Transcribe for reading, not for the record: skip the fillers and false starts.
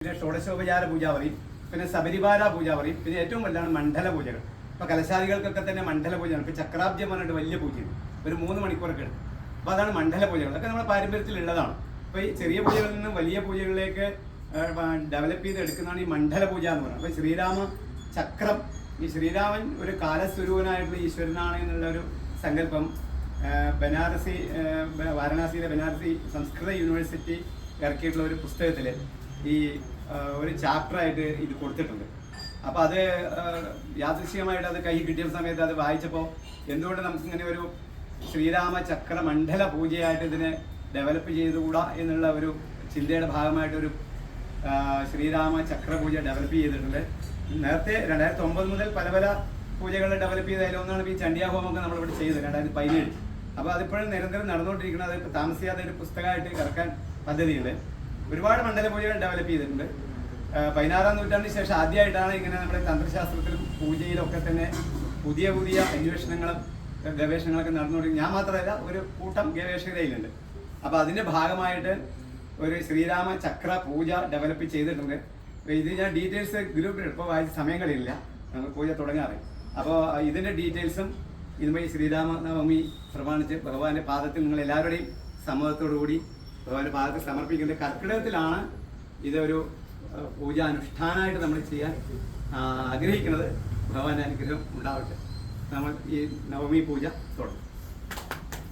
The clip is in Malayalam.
പിന്നെ ഷോഡശോപചാര പൂജ പറയും, പിന്നെ ശബരിവാര പൂജ പറയും, പിന്നെ ഏറ്റവും വലുതാണ് മണ്ഡല പൂജകൾ. ഇപ്പൊ കലശാദികൾക്കൊക്കെ തന്നെ മണ്ഡല പൂജയാണ്. ഇപ്പൊ ചക്രാബ്ജം പറഞ്ഞിട്ട് വലിയ പൂജയാണ്, ഒരു 3 മണിക്കൂറൊക്കെ എടുക്കും. അപ്പൊ അതാണ് മണ്ഡല പൂജകൾ. അതൊക്കെ നമ്മുടെ പാരമ്പര്യത്തിലുള്ളതാണ്. അപ്പൊ ഈ ചെറിയ പൂജകളിൽ നിന്നും വലിയ പൂജകളിലേക്ക് ഡെവലപ്പ് ചെയ്ത് എടുക്കുന്നതാണ് ഈ മണ്ഡല പൂജ എന്ന് പറയുന്നത്. അപ്പൊ ശ്രീരാമ ചക്രം, ഈ ശ്രീരാമൻ ഒരു കാലസ്വരൂപനായിട്ടുള്ള ഈശ്വരനാണ് എന്നുള്ള ഒരു സങ്കല്പം വാരണാസിയിലെ ബനാറസി സംസ്കൃത യൂണിവേഴ്സിറ്റി ഇറക്കിയിട്ടുള്ള ഒരു പുസ്തകത്തിൽ ഈ ഒരു ചാപ്റ്ററായിട്ട് ഇത് കൊടുത്തിട്ടുണ്ട്. അപ്പോൾ അത് യാദൃശ്ചികമായിട്ട് അത് കൈ കിട്ടിയ സമയത്ത് അത് വായിച്ചപ്പോൾ എന്തുകൊണ്ട് നമുക്കിങ്ങനെ ഒരു ശ്രീരാമ ചക്ര മണ്ഡല പൂജയായിട്ട് ഇതിനെ ഡെവലപ്പ് ചെയ്തുകൂടാ എന്നുള്ള ഒരു ചിന്തയുടെ ഭാഗമായിട്ടൊരു ശ്രീരാമ ചക്ര പൂജ ഡെവലപ്പ് ചെയ്തിട്ടുണ്ട്. നേരത്തെ 2009 മുതൽ പല പല പൂജകൾ ഡെവലപ്പ് ചെയ്തതിലൊന്നാണ് ഈ ചണ്ഡിയാഹോമൊക്കെ നമ്മളിവിടെ ചെയ്തത് 2017. അപ്പോൾ അതിപ്പോഴും നിരന്തരം നടന്നുകൊണ്ടിരിക്കുന്നത്. അതിപ്പോൾ താമസിയാതെ ഒരു പുസ്തകമായിട്ട് ഇറക്കാൻ പദ്ധതിയുണ്ട്. ഒരുപാട് മണ്ഡല പൂജകൾ ഡെവലപ്പ് ചെയ്തിട്ടുണ്ട്. 16-ാം നൂറ്റാണ്ടിന് ശേഷം ആദ്യമായിട്ടാണ് ഇങ്ങനെ നമ്മുടെ തന്ത്രശാസ്ത്രത്തിലും പൂജയിലൊക്കെ തന്നെ പുതിയ പുതിയ അന്വേഷണങ്ങളും ഗവേഷണങ്ങളൊക്കെ നടന്നുകൊണ്ടിരിക്കും. ഞാൻ മാത്രമല്ല, ഒരു കൂട്ടം ഗവേഷകരയിലുണ്ട്. അപ്പോൾ അതിൻ്റെ ഭാഗമായിട്ട് ഒരു ശ്രീരാമ ചക്ര പൂജ ഡെവലപ്പ് ചെയ്തിട്ടുണ്ട്. ഇത് ഞാൻ ഡീറ്റെയിൽസ് ഗ്രൂപ്പിൽ ഇപ്പോൾ വായിച്ച സമയം കളിയില്ല, ഞങ്ങൾ പൂജ തുടങ്ങാറ്. അപ്പോൾ ഇതിൻ്റെ ഡീറ്റെയിൽസും ഇതുമായി ശ്രീരാമ നവമി പ്രമാണിച്ച് ഭഗവാന്റെ പാദത്തിൽ നിങ്ങൾ എല്ലാവരുടെയും സമ്മതത്തോടുകൂടി ഭഗവാന്റെ പാദത്തിൽ സമർപ്പിക്കുന്നത്. കർക്കിടകത്തിലാണ് ഇതൊരു പൂജാനുഷ്ഠാനമായിട്ട് നമ്മൾ ചെയ്യാൻ ആഗ്രഹിക്കുന്നത്. ഭഗവാന്റെ അനുഗ്രഹം ഉണ്ടാവട്ടെ. നമ്മൾ ഈ നവമി പൂജ തുടങ്ങും.